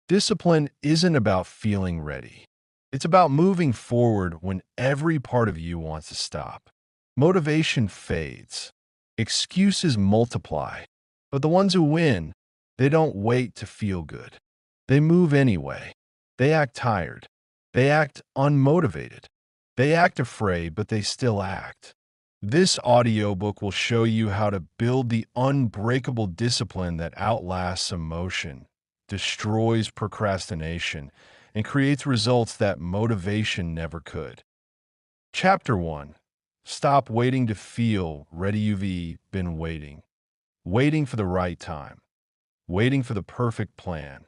Discipline isn't about feeling ready. It's about moving forward when every part of you wants to stop. Motivation fades. Excuses multiply. But the ones who win, they don't wait to feel good. They move anyway. They act tired. They act unmotivated. They act afraid, but they still act. This audiobook will show you how to build the unbreakable discipline that outlasts emotion, destroys procrastination, and creates results that motivation never could. Chapter 1. Stop waiting to feel ready. You've been waiting. Waiting for the right time. Waiting for the perfect plan.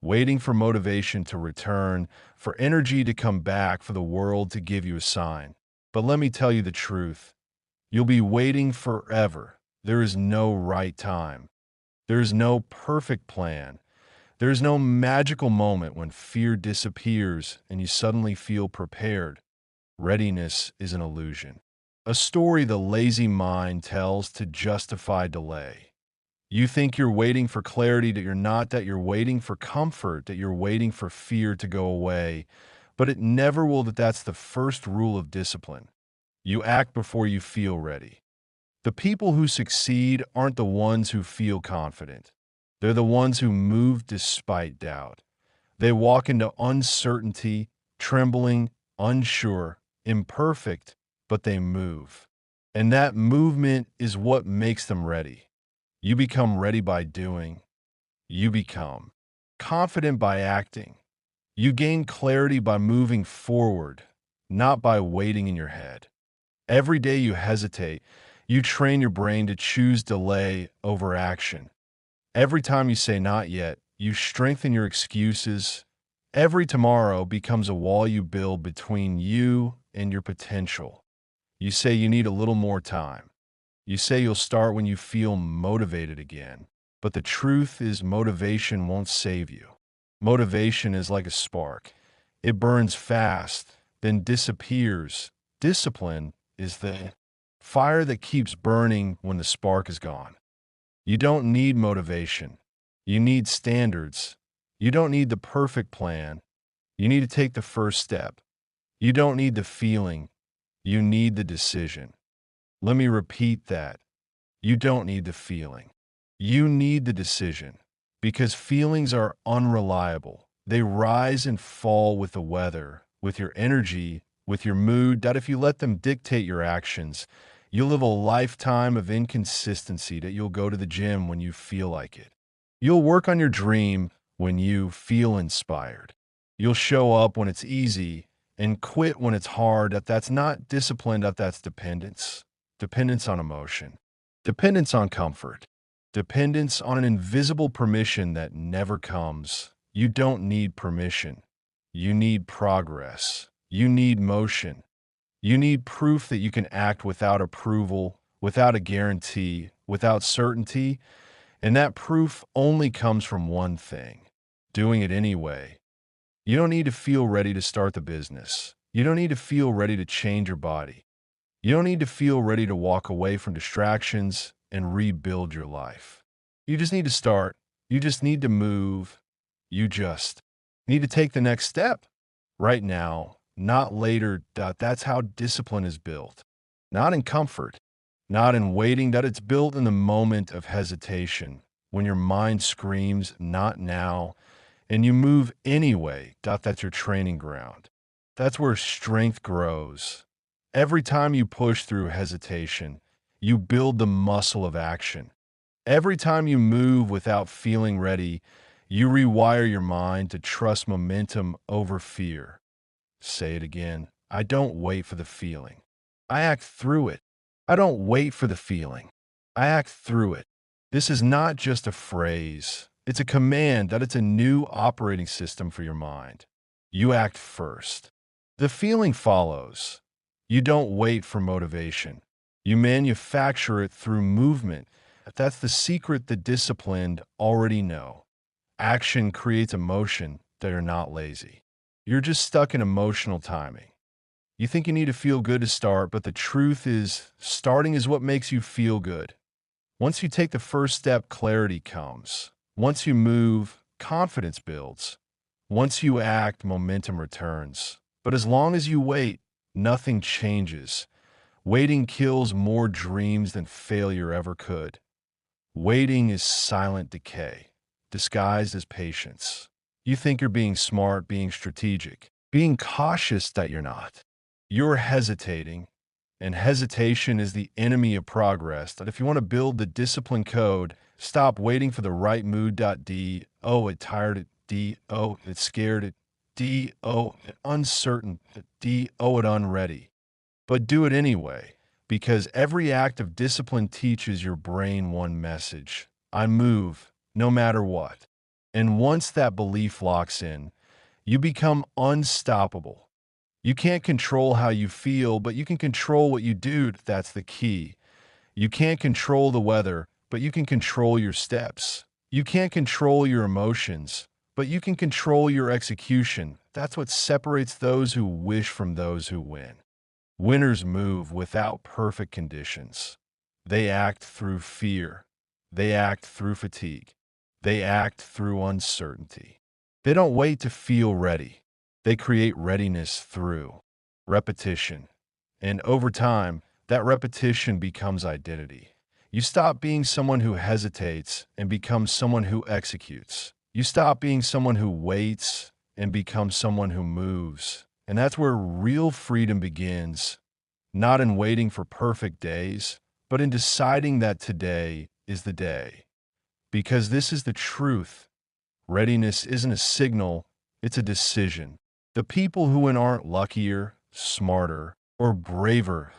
Waiting for motivation to return, for energy to come back, for the world to give you a sign. But let me tell you the truth. You'll be waiting forever. There is no right time. There is no perfect plan. There is no magical moment when fear disappears and you suddenly feel prepared. Readiness is an illusion, a story the lazy mind tells to justify delay. You think you're waiting for clarity, that you're not, that you're waiting for comfort, that you're waiting for fear to go away, but it never will. That's the first rule of discipline. You act before you feel ready. The people who succeed aren't the ones who feel confident. They're the ones who move despite doubt. They walk into uncertainty, trembling, unsure, imperfect, but they move. And that movement is what makes them ready. You become ready by doing. You become confident by acting. You gain clarity by moving forward, not by waiting in your head. Every day you hesitate, you train your brain to choose delay over action. Every time you say not yet, you strengthen your excuses. Every tomorrow becomes a wall you build between you and your potential. You say you need a little more time. You say you'll start when you feel motivated again. But the truth is, motivation won't save you. Motivation is like a spark. It burns fast, then disappears. Discipline is the fire that keeps burning when the spark is gone. You don't need motivation. You need standards. You don't need the perfect plan. You need to take the first step. You don't need the feeling. You need the decision. Let me repeat that. You don't need the feeling. You need the decision. Because feelings are unreliable. They rise and fall with the weather, with your energy, with your mood, that if you let them dictate your actions, you'll live a lifetime of inconsistency, that you'll go to the gym when you feel like it. You'll work on your dream when you feel inspired. You'll show up when it's easy and quit when it's hard. That's not discipline, that's dependence. Dependence on emotion. Dependence on comfort. Dependence on an invisible permission that never comes. You don't need permission. You need progress. You need motion. You need proof that you can act without approval, without a guarantee, without certainty. And that proof only comes from one thing: doing it anyway. You don't need to feel ready to start the business. You don't need to feel ready to change your body. You don't need to feel ready to walk away from distractions and rebuild your life. You just need to start. You just need to move. You just need to take the next step right now, not later. That's how discipline is built. Not in comfort, not in waiting. That it's built in the moment of hesitation, when your mind screams, not now, and you move anyway. That's your training ground. That's where strength grows. Every time you push through hesitation, you build the muscle of action. Every time you move without feeling ready, you rewire your mind to trust momentum over fear. Say it again. I don't wait for the feeling. I act through it. I don't wait for the feeling. I act through it. This is not just a phrase. It's a command. It's a new operating system for your mind. You act first. The feeling follows. You don't wait for motivation. You manufacture it through movement. That's the secret the disciplined already know. Action creates emotion. That you're not lazy. You're just stuck in emotional timing. You think you need to feel good to start, but the truth is, starting is what makes you feel good. Once you take the first step, clarity comes. Once you move, confidence builds. Once you act, momentum returns. But as long as you wait, nothing changes. Waiting kills more dreams than failure ever could. Waiting is silent decay, disguised as patience. You think you're being smart, being strategic, being cautious that you're not. You're hesitating, and hesitation is the enemy of progress. That if you want to build the discipline code, stop waiting for the right mood. D. Oh, it tired. It D. Oh, it scared. It D. Oh, it uncertain. D. Oh, it unready. But do it anyway, because every act of discipline teaches your brain one message: I move, no matter what. And once that belief locks in, you become unstoppable. You can't control how you feel, but you can control what you do. That's the key. You can't control the weather, but you can control your steps. You can't control your emotions, but you can control your execution. That's what separates those who wish from those who win. Winners move without perfect conditions. They act through fear. They act through fatigue. They act through uncertainty. They don't wait to feel ready. They create readiness through repetition. And over time, that repetition becomes identity. You stop being someone who hesitates and become someone who executes. You stop being someone who waits and become someone who moves. And that's where real freedom begins, not in waiting for perfect days, but in deciding that today is the day. Because this is the truth. Readiness isn't a signal, it's a decision. The people who win aren't luckier, smarter, or braver.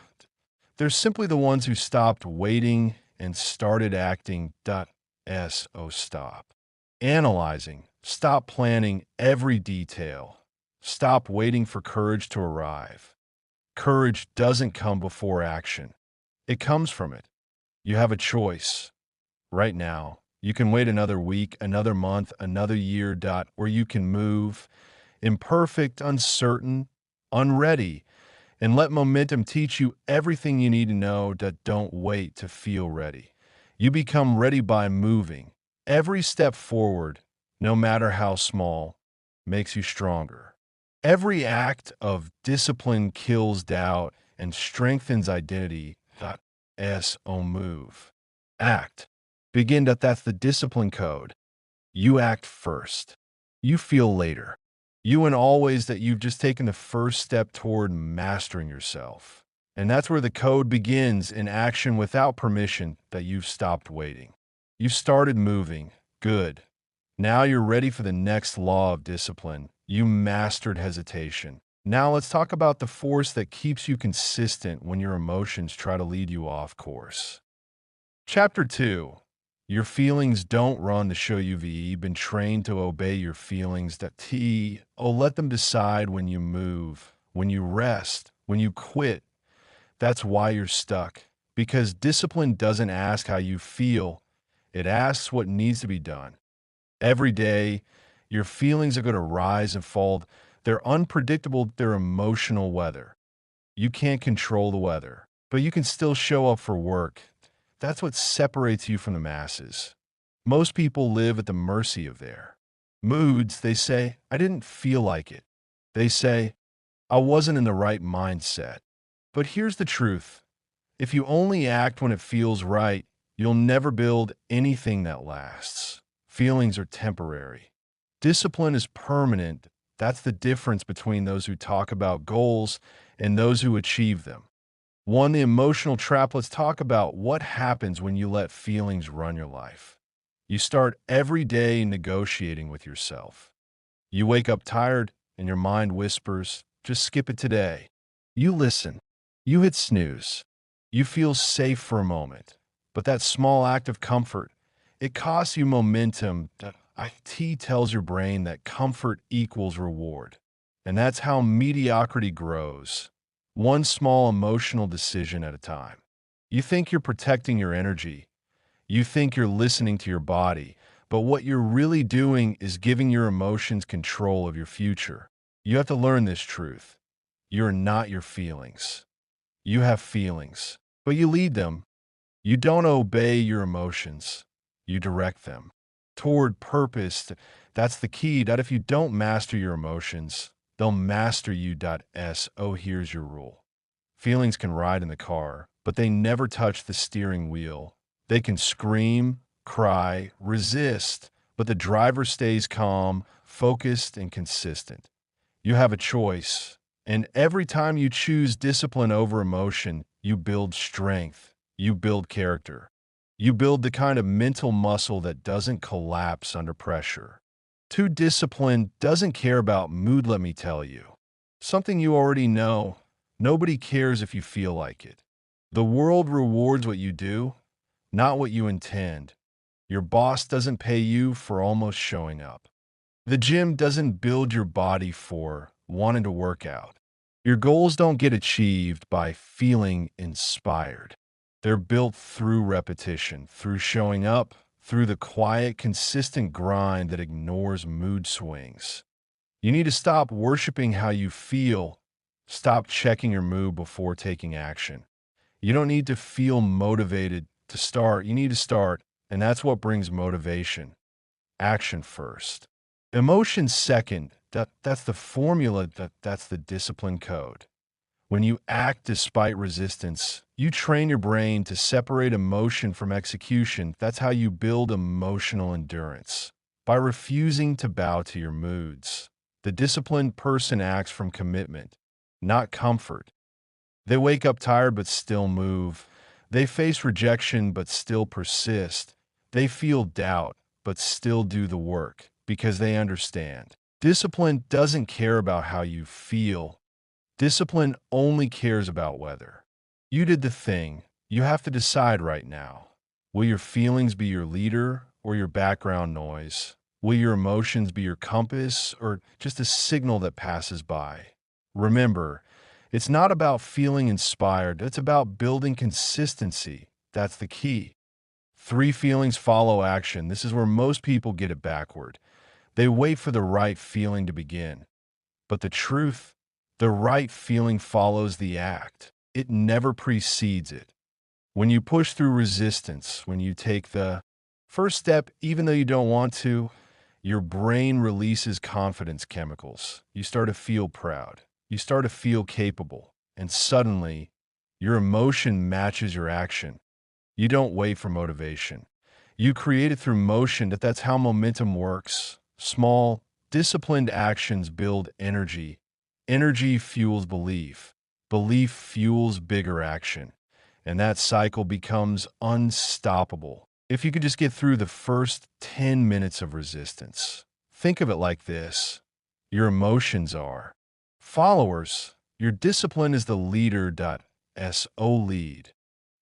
They're simply the ones who stopped waiting and started acting. Stop. Analyzing. Stop planning every detail. Stop waiting for courage to arrive. Courage doesn't come before action. It comes from it. You have a choice. Right now, you can wait another week, another month, another year. Or you can move, imperfect, uncertain, unready, and let momentum teach you everything you need to know. Don't wait to feel ready. You become ready by moving. Every step forward, no matter how small, makes you stronger. Every act of discipline kills doubt and strengthens identity. Move. Act. Begin. That's the discipline code. You act first. You feel later. You and always that you've just taken the first step toward mastering yourself. And that's where the code begins, in action without permission. That you've stopped waiting. You started moving. Good. Now you're ready for the next law of discipline. You mastered hesitation. Now let's talk about the force that keeps you consistent when your emotions try to lead you off course. Chapter 2. Your feelings don't run the show. You've been trained to obey your feelings. Let them decide when you move, when you rest, when you quit. That's why you're stuck. Because discipline doesn't ask how you feel. It asks what needs to be done. Every day, your feelings are going to rise and fall. They're unpredictable. They're emotional weather. You can't control the weather, but you can still show up for work. That's what separates you from the masses. Most people live at the mercy of their moods. They say, I didn't feel like it. They say, I wasn't in the right mindset. But here's the truth. If you only act when it feels right, you'll never build anything that lasts. Feelings are temporary. Discipline is permanent. That's the difference between those who talk about goals and those who achieve them. One, the emotional trap. Let's talk about what happens when you let feelings run your life. You start every day negotiating with yourself. You wake up tired and your mind whispers, just skip it today. You listen. You hit snooze. You feel safe for a moment. But that small act of comfort, it costs you momentum. IT tells your brain that comfort equals reward. And that's how mediocrity grows. One small emotional decision at a time. You think you're protecting your energy. You think you're listening to your body. But what you're really doing is giving your emotions control of your future. You have to learn this truth. You're not your feelings. You have feelings, but you lead them. You don't obey your emotions. You direct them toward purpose. That's the key. That if you don't master your emotions, they'll master you. So here's your rule. Feelings can ride in the car, but they never touch the steering wheel. They can scream, cry, resist, but the driver stays calm, focused, and consistent. You have a choice, and every time you choose discipline over emotion, you build strength, you build character. You build the kind of mental muscle that doesn't collapse under pressure. Too disciplined doesn't care about mood, let me tell you. Something you already know. Nobody cares if you feel like it. The world rewards what you do, not what you intend. Your boss doesn't pay you for almost showing up. The gym doesn't build your body for wanting to work out. Your goals don't get achieved by feeling inspired. They're built through repetition, through showing up, through the quiet, consistent grind that ignores mood swings. You need to stop worshiping how you feel. Stop checking your mood before taking action. You don't need to feel motivated to start. You need to start, and that's what brings motivation. Action first. Emotion second. That's the formula, that's the discipline code. When you act despite resistance, you train your brain to separate emotion from execution. That's how you build emotional endurance. By refusing to bow to your moods. The disciplined person acts from commitment, not comfort. They wake up tired but still move. They face rejection but still persist. They feel doubt but still do the work because they understand. Discipline doesn't care about how you feel. Discipline only cares about whether you did the thing. You have to decide right now. Will your feelings be your leader or your background noise? Will your emotions be your compass or just a signal that passes by? Remember, it's not about feeling inspired. It's about building consistency. That's the key. 3 feelings follow action. This is where most people get it backward. They wait for the right feeling to begin. But the truth, the right feeling follows the act. It never precedes it. When you push through resistance, when you take the first step, even though you don't want to, your brain releases confidence chemicals. You start to feel proud. You start to feel capable. And suddenly, your emotion matches your action. You don't wait for motivation. You create it through motion. That's how momentum works. Small, disciplined actions build energy. Energy fuels belief. Belief fuels bigger action. And that cycle becomes unstoppable. If you could just get through the first 10 minutes of resistance, think of it like this. Your emotions are followers. Your discipline is the leader. So lead.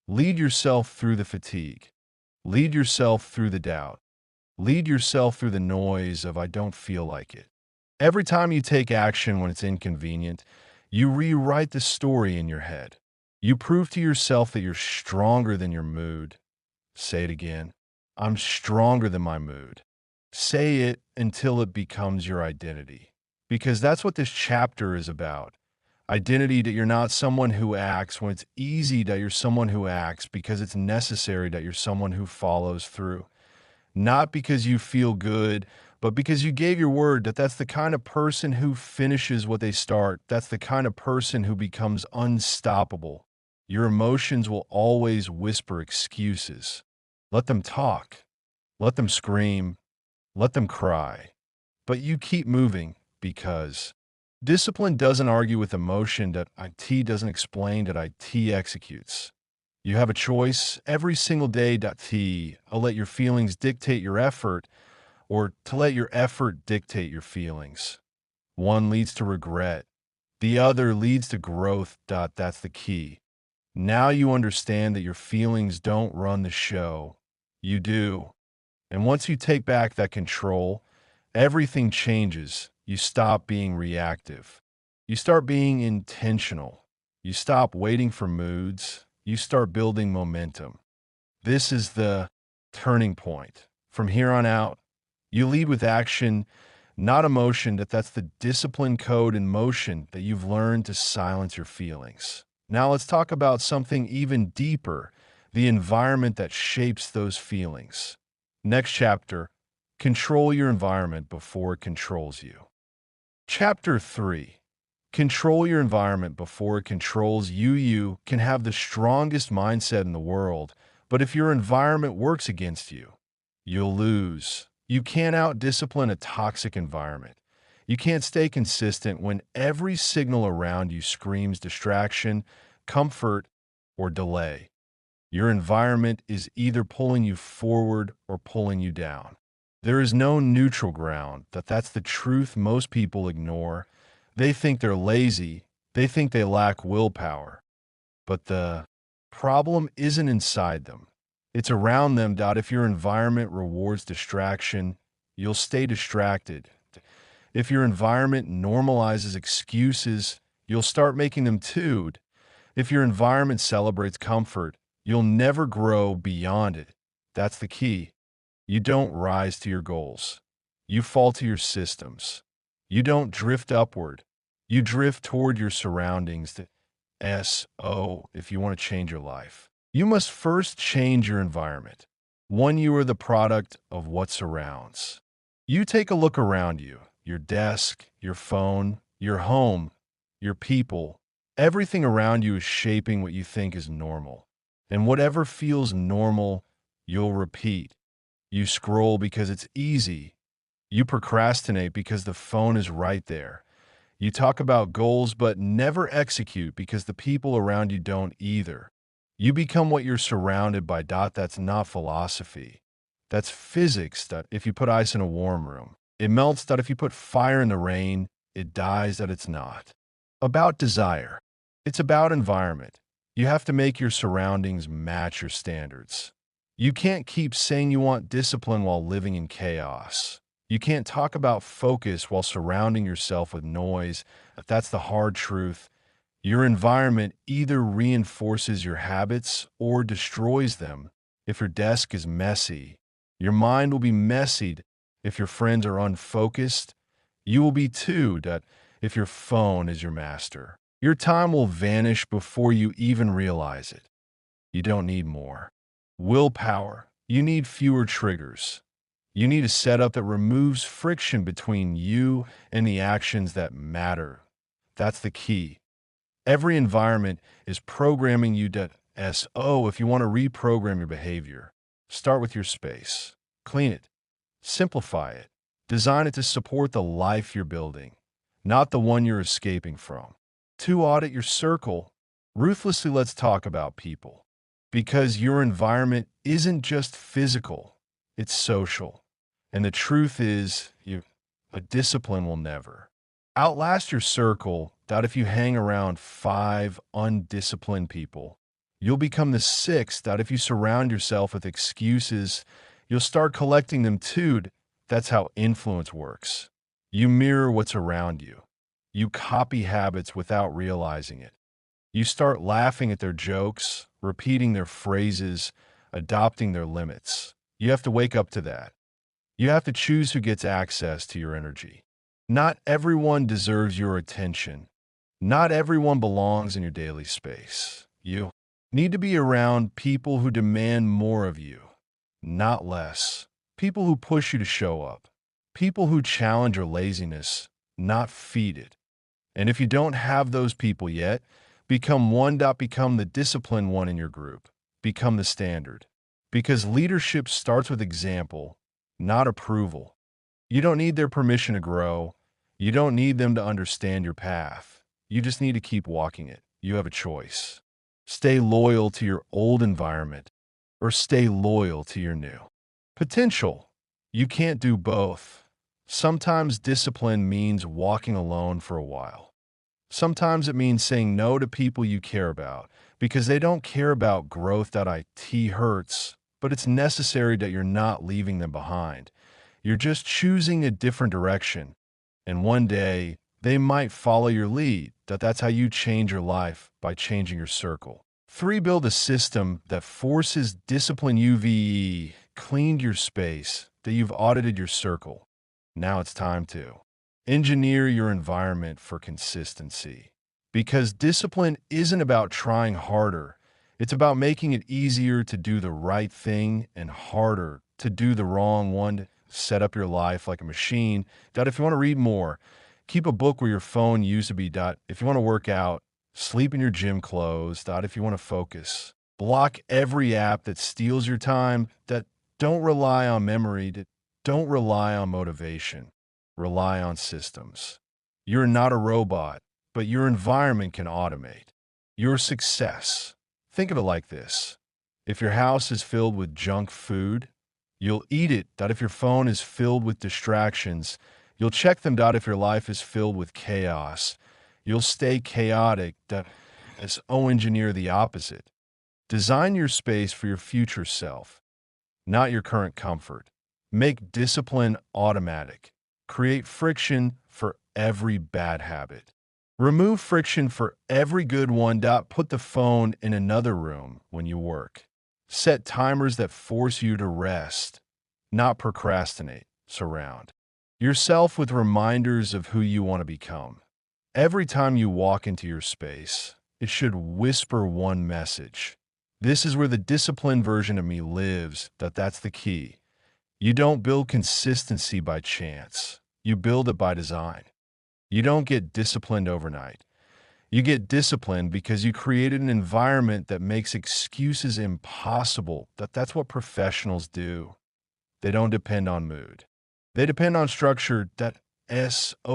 Lead yourself through the fatigue. Lead yourself through the doubt. Lead yourself through the noise of I don't feel like it. Every time you take action when it's inconvenient, you rewrite the story in your head. You prove to yourself that you're stronger than your mood. Say it again. I'm stronger than my mood. Say it until it becomes your identity. Because that's what this chapter is about. Identity, that you're not someone who acts when it's easy, that you're someone who acts because it's necessary, that you're someone who follows through. Not because you feel good, but because you gave your word. That's the kind of person who finishes what they start. That's the kind of person who becomes unstoppable. Your emotions will always whisper excuses. Let them talk. Let them scream. Let them cry. But you keep moving because discipline doesn't argue with emotion. That IT doesn't explain. That IT executes. You have a choice every single day. I'll let your feelings dictate your effort, or to let your effort dictate your feelings. One leads to regret. The other leads to growth. That's the key. Now you understand that your feelings don't run the show. You do. And once you take back that control, everything changes. You stop being reactive. You start being intentional. You stop waiting for moods. You start building momentum. This is the turning point. From here on out, you lead with action, not emotion. That's the discipline code in motion that you've learned to silence your feelings. Now let's talk about something even deeper, the environment that shapes those feelings. Next chapter, Control your environment before it controls you. Chapter 3. Control your environment before it controls you. You can have the strongest mindset in the world, but if your environment works against you, you'll lose. You can't out-discipline a toxic environment. You can't stay consistent when every signal around you screams distraction, comfort, or delay. Your environment is either pulling you forward or pulling you down. There is no neutral ground. That's the truth most people ignore. They think they're lazy. They think they lack willpower. But the problem isn't inside them. It's around them. If your environment rewards distraction, you'll stay distracted. If your environment normalizes excuses, you'll start making them too. If your environment celebrates comfort, you'll never grow beyond it. That's the key. You don't rise to your goals. You fall to your systems. You don't drift upward. You drift toward your surroundings. If you want to change your life, you must first change your environment. One, you are the product of what surrounds. You take a look around you, your desk, your phone, your home, your people. Everything around you is shaping what you think is normal. And whatever feels normal, you'll repeat. You scroll because it's easy. You procrastinate because the phone is right there. You talk about goals but never execute because the people around you don't either. You become what you're surrounded by. That's not philosophy. That's physics. That if you put ice in a warm room, it melts. That if you put fire in the rain, it dies. That it's not about desire. It's about environment. You have to make your surroundings match your standards. You can't keep saying you want discipline while living in chaos. You can't talk about focus while surrounding yourself with noise. That's the hard truth. Your environment either reinforces your habits or destroys them. If your desk is messy, your mind will be messy. If your friends are unfocused, you will be too. If your phone is your master, your time will vanish before you even realize it. You don't need more willpower. You need fewer triggers. You need a setup that removes friction between you and the actions that matter. That's the key. Every environment is programming you to if you want to reprogram your behavior, start with your space. Clean it. Simplify it. Design it to support the life you're building, not the one you're escaping from. 2, audit your circle. Ruthlessly, let's talk about people. Because your environment isn't just physical, it's social. And the truth is, a discipline will never outlast your circle. If you hang around 5 undisciplined people, you'll become the 6th. If you surround yourself with excuses, you'll start collecting them too. That's how influence works. You mirror what's around you. You copy habits without realizing it. You start laughing at their jokes, repeating their phrases, adopting their limits. You have to wake up to that. You have to choose who gets access to your energy. Not everyone deserves your attention. Not everyone belongs in your daily space. You need to be around people who demand more of you, not less. People who push you to show up. People who challenge your laziness, not feed it. And if you don't have those people yet, become one. Become the disciplined one in your group. Become the standard. Because leadership starts with example, not approval. You don't need their permission to grow. You don't need them to understand your path. You just need to keep walking it. You have a choice. Stay loyal to your old environment or stay loyal to your new potential. You can't do both. Sometimes discipline means walking alone for a while. Sometimes it means saying no to people you care about because they don't care about growth. It hurts, but it's necessary that you're not leaving them behind. You're just choosing a different direction. And one day, they might follow your lead. That's how you change your life, by changing your circle. 3, build a system that forces discipline. You've cleaned your space, that you've audited your circle. Now it's time to engineer your environment for consistency. Because discipline isn't about trying harder. It's about making it easier to do the right thing and harder to do the wrong one. set up your life like a machine. If you want to read more, keep a book where your phone used to be. If you want to work out, sleep in your gym clothes. If you want to focus, block every app that steals your time. Don't rely on memory. Don't rely on motivation. Rely on systems. You're not a robot, but your environment can automate your success. Think of it like this. If your house is filled with junk food, you'll eat it. If your phone is filled with distractions, you'll check them. If your life is filled with chaos, you'll stay chaotic. As engineer the opposite. Design your space for your future self, not your current comfort. Make discipline automatic. Create friction for every bad habit. Remove friction for every good one. Put the phone in another room when you work. Set timers that force you to rest, not procrastinate. Surround yourself with reminders of who you want to become. Every time you walk into your space, it should whisper one message. This is where the disciplined version of me lives. That's the key. You don't build consistency by chance. You build it by design. You don't get disciplined overnight. You get disciplined because you created an environment that makes excuses impossible. That's what professionals do. They don't depend on mood. They depend on structure.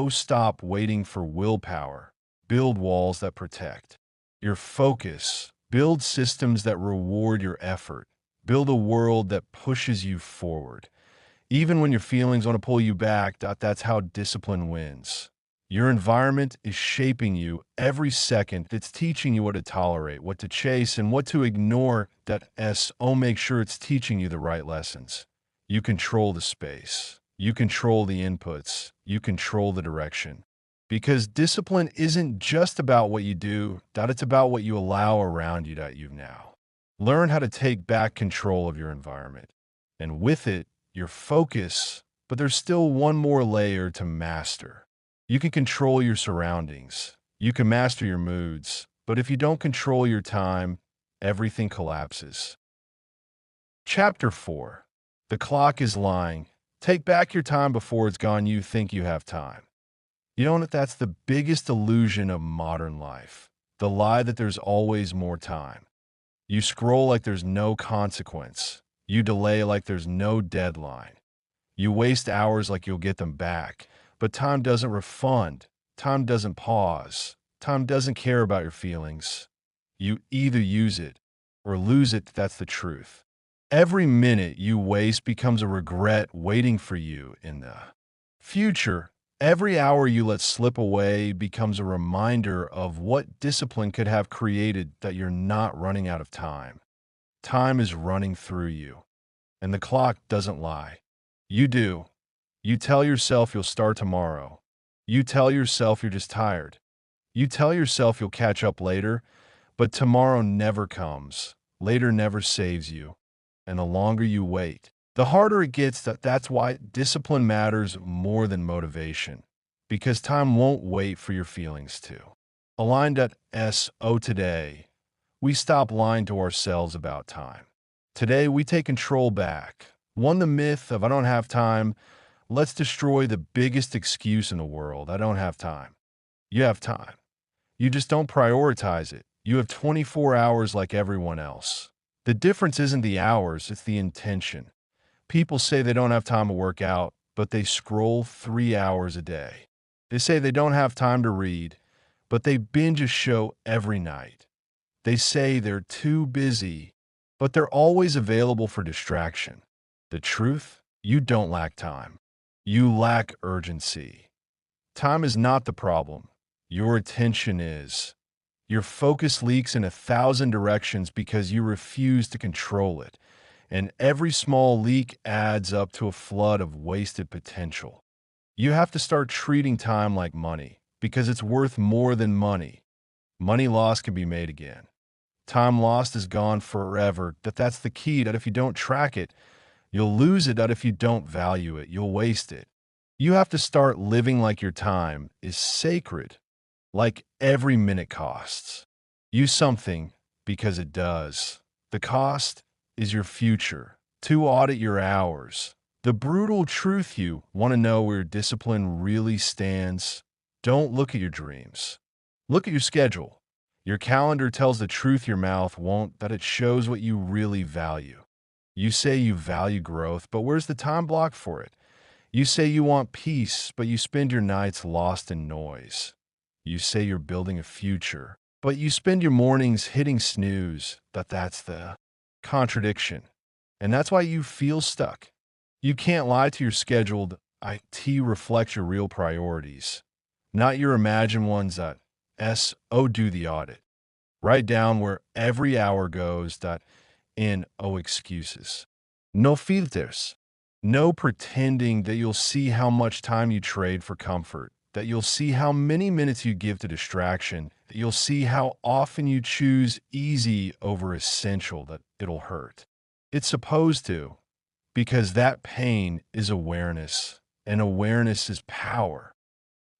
Stop waiting for willpower. Build walls that protect your focus. Build systems that reward your effort. Build a world that pushes you forward. Even when your feelings want to pull you back, that's how discipline wins. Your environment is shaping you every second. It's teaching you what to tolerate, what to chase, and what to ignore. Make sure it's teaching you the right lessons. You control the space. You control the inputs. You control the direction. Because discipline isn't just about what you do, it's about what you allow around you. You now learn how to take back control of your environment. And with it, your focus. But there's still one more layer to master. You can control your surroundings. You can master your moods. But if you don't control your time, everything collapses. Chapter 4. The clock is lying. Take back your time before it's gone. You think you have time. That's the biggest illusion of modern life. The lie that there's always more time. You scroll like there's no consequence. You delay like there's no deadline. You waste hours like you'll get them back. But time doesn't refund. Time doesn't pause. Time doesn't care about your feelings. You either use it or lose it. That's the truth. Every minute you waste becomes a regret waiting for you in the future. Every hour you let slip away becomes a reminder of what discipline could have created. That you're not running out of time. Time is running through you. And the clock doesn't lie. You do. You tell yourself you'll start tomorrow. You tell yourself you're just tired. You tell yourself you'll catch up later, but tomorrow never comes. Later never saves you. And the longer you wait, the harder it gets. That's why discipline matters more than motivation. Because time won't wait for your feelings to. Today, we stop lying to ourselves about time. Today, we take control back. The myth of I don't have time. Let's destroy the biggest excuse in the world. I don't have time. You have time. You just don't prioritize it. You have 24 hours like everyone else. The difference isn't the hours, it's the intention. People say they don't have time to work out, but they scroll 3 hours a day. They say they don't have time to read, but they binge a show every night. They say they're too busy, but they're always available for distraction. The truth? You don't lack time. You lack urgency. Time is not the problem. Your attention is. Your focus leaks in 1,000 directions because you refuse to control it. And every small leak adds up to a flood of wasted potential. You have to start treating time like money because it's worth more than money. Money lost can be made again. Time lost is gone forever. That's the key. If you don't track it, you'll lose it. If you don't value it, you'll waste it. You have to start living like your time is sacred, like every minute costs. Use something because it does. The cost is your future. To audit your hours. The brutal truth: you want to know where discipline really stands? Don't look at your dreams. Look at your schedule. Your calendar tells the truth your mouth won't, that it shows what you really value. You say you value growth, but where's the time block for it? You say you want peace, but you spend your nights lost in noise. You say you're building a future, but you spend your mornings hitting snooze. That's the contradiction. And that's why you feel stuck. You can't lie to your scheduled IT reflects your real priorities, not your imagined ones. Do the audit. Write down where every hour goes. Excuses. No filters. No pretending that you'll see how much time you trade for comfort, that you'll see how many minutes you give to distraction, that you'll see how often you choose easy over essential, that it'll hurt. It's supposed to, because that pain is awareness, and awareness is power.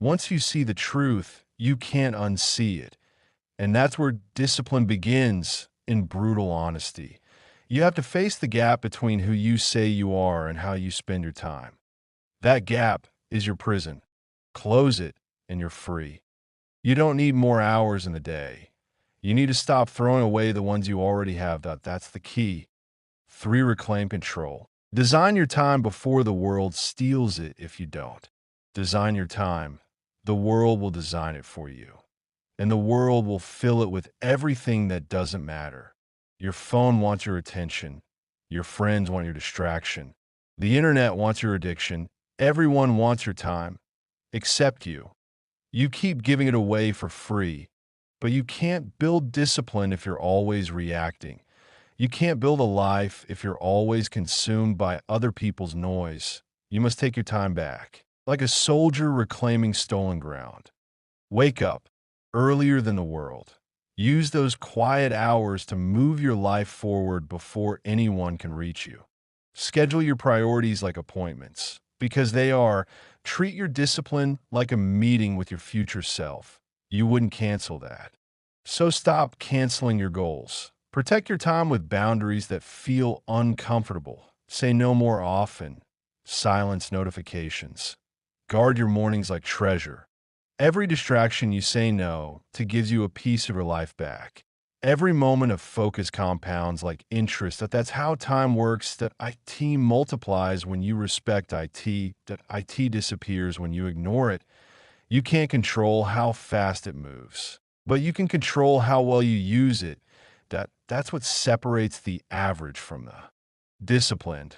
Once you see the truth, you can't unsee it. And that's where discipline begins, in brutal honesty. You have to face the gap between who you say you are and how you spend your time. That gap is your prison. Close it, and you're free. You don't need more hours in the day. You need to stop throwing away the ones you already have. That's the key. 3. Reclaim control. Design your time before the world steals it. If you don't design your time, the world will design it for you. And the world will fill it with everything that doesn't matter. Your phone wants your attention. Your friends want your distraction. The internet wants your addiction. Everyone wants your time, except you. You keep giving it away for free, but you can't build discipline if you're always reacting. You can't build a life if you're always consumed by other people's noise. You must take your time back, like a soldier reclaiming stolen ground. Wake up earlier than the world. Use those quiet hours to move your life forward before anyone can reach you. Schedule your priorities like appointments, because they are. Treat your discipline like a meeting with your future self. You wouldn't cancel that. So stop canceling your goals. Protect your time with boundaries that feel uncomfortable. Say no more often. Silence notifications. Guard your mornings like treasure. Every distraction you say no to gives you a piece of your life back. Every moment of focus compounds like interest. That's how time works. That IT multiplies when you respect IT. That IT disappears when you ignore it. You can't control how fast it moves, but you can control how well you use it. That's what separates the average from the disciplined.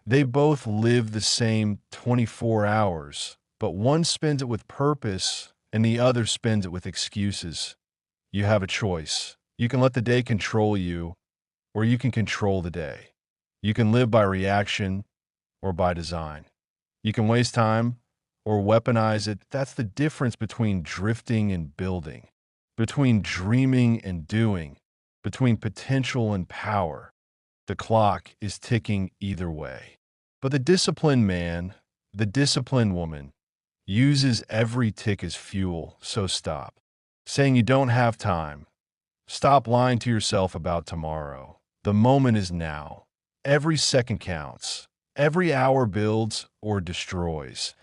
They both live the same 24 hours, but one spends it with purpose and the other spends it with excuses. You have a choice. You can let the day control you, or you can control the day. You can live by reaction or by design. You can waste time or weaponize it. That's the difference between drifting and building, between dreaming and doing, between potential and power. The clock is ticking either way. But the disciplined man, the disciplined woman, uses every tick as fuel. So stop saying you don't have time. Stop lying to yourself about tomorrow. The moment is now. Every second counts. Every hour builds or destroys.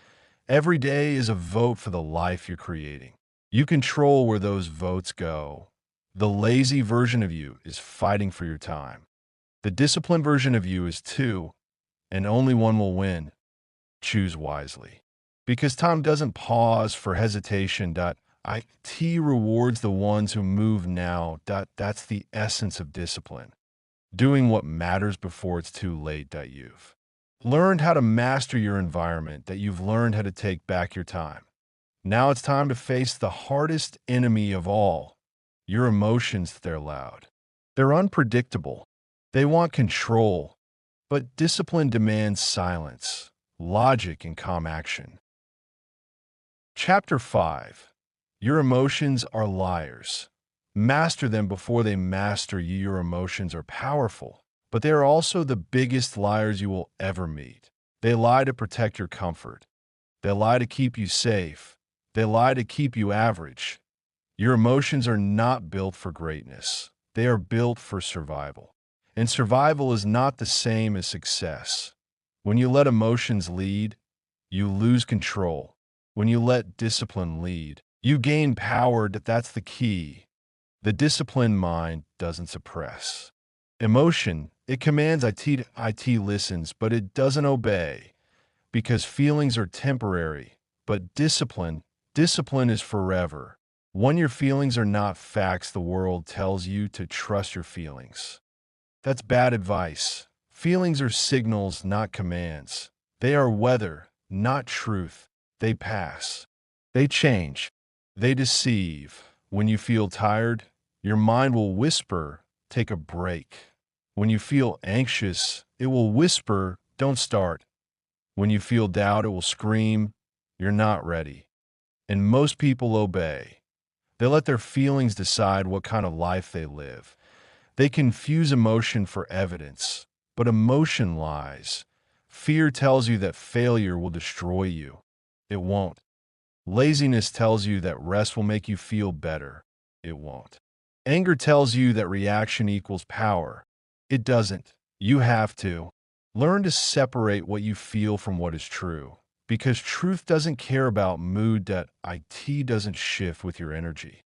Every day is a vote for the life you're creating. You control where those votes go. The lazy version of you is fighting for your time. The disciplined version of you is too, and only one will win. Choose wisely. Because time doesn't pause for hesitation. IT rewards the ones who move now. That's the essence of discipline. Doing what matters before it's too late. You've learned how to master your environment, that you've learned how to take back your time. Now it's time to face the hardest enemy of all, your emotions. They're loud. They're unpredictable. They want control, but discipline demands silence, logic, and calm action. Chapter 5. Your emotions are liars. Master them before they master you. Your emotions are powerful, but they are also the biggest liars you will ever meet. They lie to protect your comfort. They lie to keep you safe. They lie to keep you average. Your emotions are not built for greatness. They are built for survival. And survival is not the same as success. When you let emotions lead, you lose control. When you let discipline lead, you gain power. That's the key. The disciplined mind doesn't suppress. Emotion, it commands, it listens, but it doesn't obey because feelings are temporary. But discipline is forever. When your feelings are not facts, the world tells you to trust your feelings. That's bad advice. Feelings are signals, not commands. They are weather, not truth. They pass. They change. They deceive. When you feel tired, your mind will whisper, take a break. When you feel anxious, it will whisper, don't start. When you feel doubt, it will scream, you're not ready. And most people obey. They let their feelings decide what kind of life they live. They confuse emotion for evidence, but emotion lies. Fear tells you that failure will destroy you. It won't. Laziness tells you that rest will make you feel better. It won't. Anger tells you that reaction equals power. It doesn't. You have to. Learn to separate what you feel from what is true, because truth doesn't care about mood. That it doesn't shift with your energy.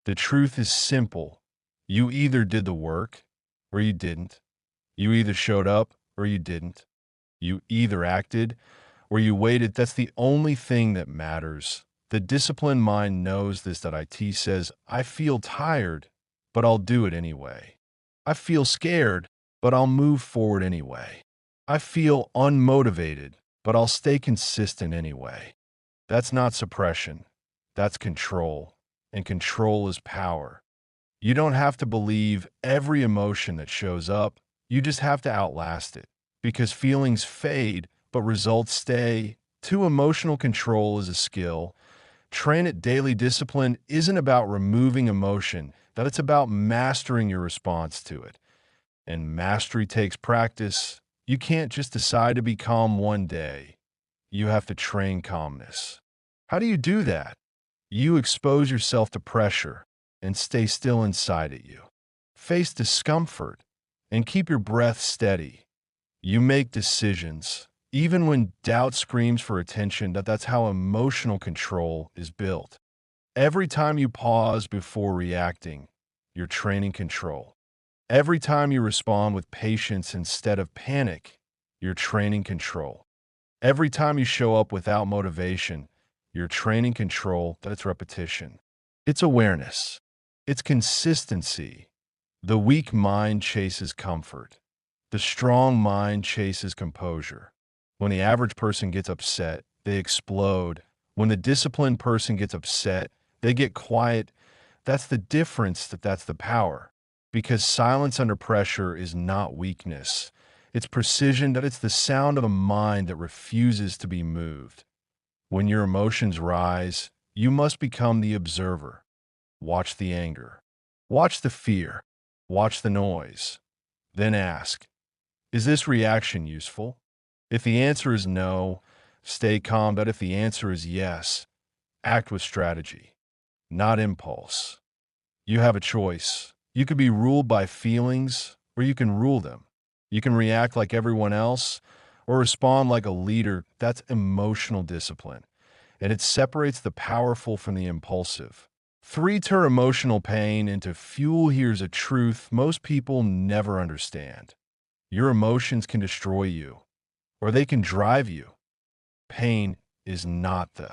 The truth is simple. You either did the work or you didn't. You either showed up or you didn't. You either acted or you waited. That's the only thing that matters. The disciplined mind knows this. That it says, I feel tired, but I'll do it anyway. I feel scared, but I'll move forward anyway. I feel unmotivated, but I'll stay consistent anyway. That's not suppression. That's control. And control is power. You don't have to believe every emotion that shows up. You just have to outlast it. Because feelings fade, but results stay. Too emotional control is a skill. Train it daily. Discipline isn't about removing emotion, that it's about mastering your response to it. And mastery takes practice. You can't just decide to be calm one day. You have to train calmness. How do you do that? You expose yourself to pressure and stay still inside at you. Face discomfort and keep your breath steady. You make decisions, even when doubt screams for attention. That's how emotional control is built. Every time you pause before reacting, you're training control. Every time you respond with patience instead of panic, you're training control. Every time you show up without motivation, you're training control. That's repetition. It's awareness. It's consistency. The weak mind chases comfort. The strong mind chases composure. When the average person gets upset, they explode. When the disciplined person gets upset, they get quiet. That's the difference. That's the power. Because silence under pressure is not weakness. It's precision. That it's the sound of a mind that refuses to be moved. When your emotions rise, you must become the observer. Watch the anger. Watch the fear. Watch the noise. Then ask, is this reaction useful? If the answer is no, stay calm. But if the answer is yes, act with strategy, not impulse. You have a choice. You could be ruled by feelings, or you can rule them. You can react like everyone else, or respond like a leader. That's emotional discipline, and it separates the powerful from the impulsive. 3. Turn emotional pain into fuel. Here's a truth most people never understand. Your emotions can destroy you, or they can drive you. Pain is not the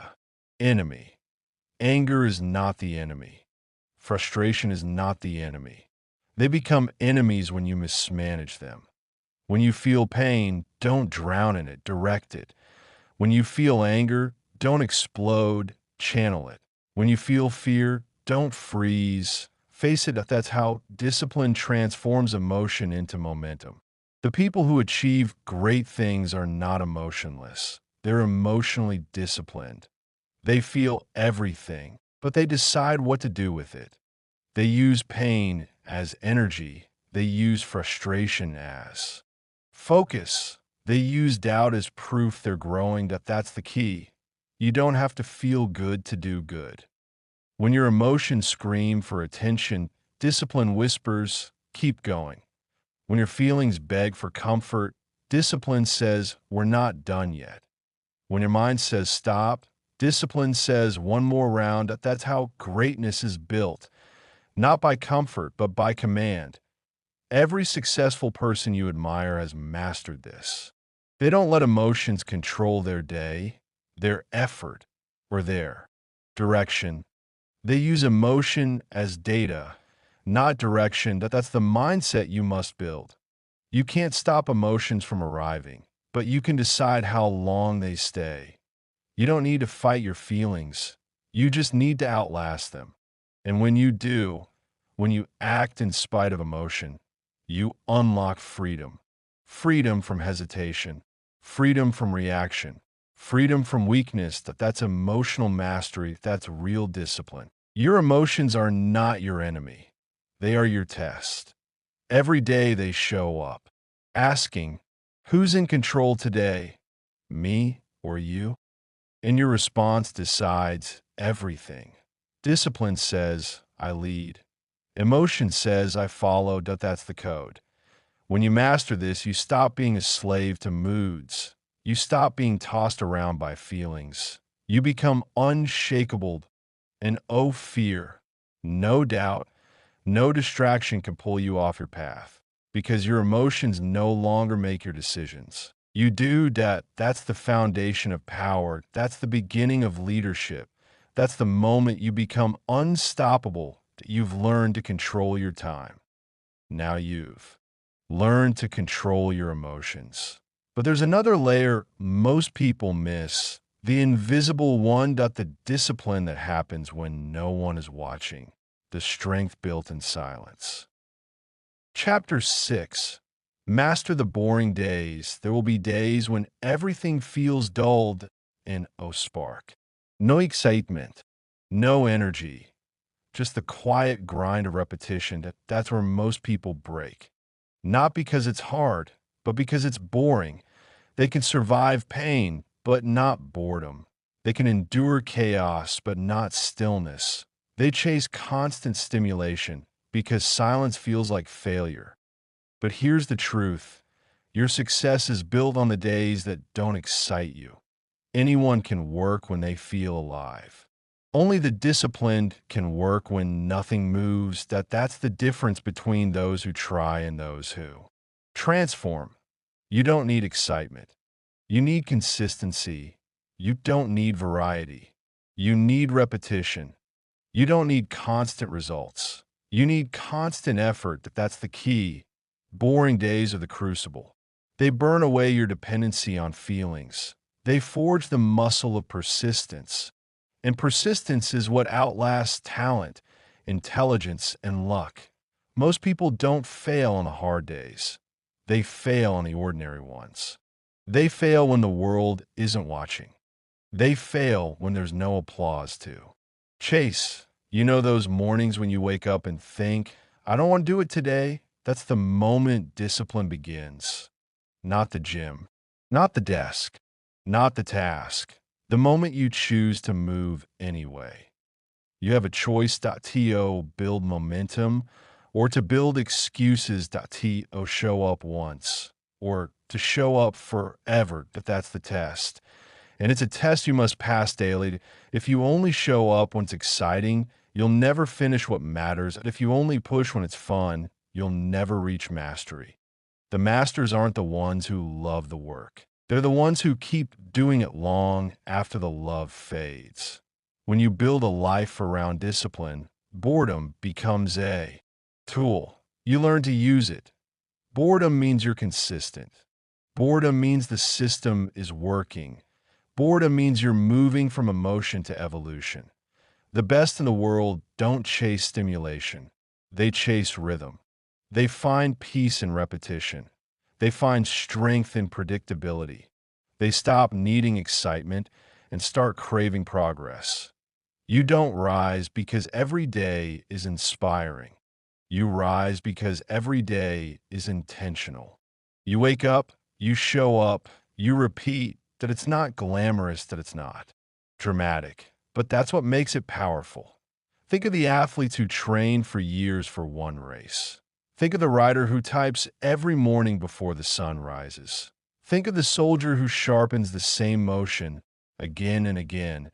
enemy. Anger is not the enemy. Frustration is not the enemy. They become enemies when you mismanage them. When you feel pain, don't drown in it, direct it. When you feel anger, don't explode, channel it. When you feel fear, don't freeze, face it. That's how discipline transforms emotion into momentum. The people who achieve great things are not emotionless. They're emotionally disciplined. They feel everything, but they decide what to do with it. They use pain as energy. They use frustration as focus. They use doubt as proof they're growing. That's the key. You don't have to feel good to do good. When your emotions scream for attention, discipline whispers, keep going. When your feelings beg for comfort, discipline says we're not done yet. When your mind says stop, discipline says one more round. That's how greatness is built, not by comfort, but by command. Every successful person you admire has mastered this. They don't let emotions control their day, their effort, or their direction. They use emotion as data, not direction. That's the mindset you must build. You can't stop emotions from arriving, but you can decide how long they stay. You don't need to fight your feelings. You just need to outlast them. And when you do, when you act in spite of emotion, you unlock freedom. Freedom from hesitation, freedom from reaction, freedom from weakness. That's emotional mastery. That's real discipline. Your emotions are not your enemy. They are your test. Every day they show up, asking, who's in control today, me or you? And your response decides everything. Discipline says, I lead. Emotion says, I follow. That's the code. When you master this, you stop being a slave to moods. You stop being tossed around by feelings. You become unshakable. And oh, fear, no doubt, no distraction can pull you off your path because your emotions no longer make your decisions. You do that. That's the foundation of power. That's the beginning of leadership. That's the moment you become unstoppable. You've learned to control your time. Now you've learned to control your emotions. But there's another layer most people miss, the invisible one, the discipline that happens when no one is watching, the strength built in silence. Chapter 6. Master the boring days. There will be days when everything feels dulled and oh spark. No excitement, no energy, just the quiet grind of repetition. That's where most people break. Not because it's hard, but because it's boring. They can survive pain, but not boredom. They can endure chaos, but not stillness. They chase constant stimulation because silence feels like failure. But here's the truth. Your success is built on the days that don't excite you. Anyone can work when they feel alive. Only the disciplined can work when nothing moves. That's the difference between those who try and those who transform. You don't need excitement. You need consistency. You don't need variety. You need repetition. You don't need constant results. You need constant effort. That's the key. Boring days are the crucible. They burn away your dependency on feelings. They forge the muscle of persistence. And persistence is what outlasts talent, intelligence, and luck. Most people don't fail on the hard days. They fail on the ordinary ones. They fail when the world isn't watching. They fail when there's no applause to chase. You know those mornings when you wake up and think, I don't want to do it today? That's the moment discipline begins. Not the gym, not the desk, not the task. The moment you choose to move anyway. You have a choice. To build momentum, or to build excuses. To show up once, or to show up forever. That's the test. And it's a test you must pass daily. If you only show up when it's exciting, you'll never finish what matters. If you only push when it's fun, you'll never reach mastery. The masters aren't the ones who love the work. They're the ones who keep doing it long after the love fades. When you build a life around discipline, boredom becomes a tool. You learn to use it. Boredom means you're consistent. Boredom means the system is working. Boredom means you're moving from emotion to evolution. The best in the world don't chase stimulation. They chase rhythm. They find peace in repetition. They find strength in predictability. They stop needing excitement and start craving progress. You don't rise because every day is inspiring. You rise because every day is intentional. You wake up, you show up, you repeat. That it's not glamorous, that it's not dramatic, but that's what makes it powerful. Think of the athletes who train for years for one race. Think of the rider who types every morning before the sun rises. Think of the soldier who sharpens the same motion again and again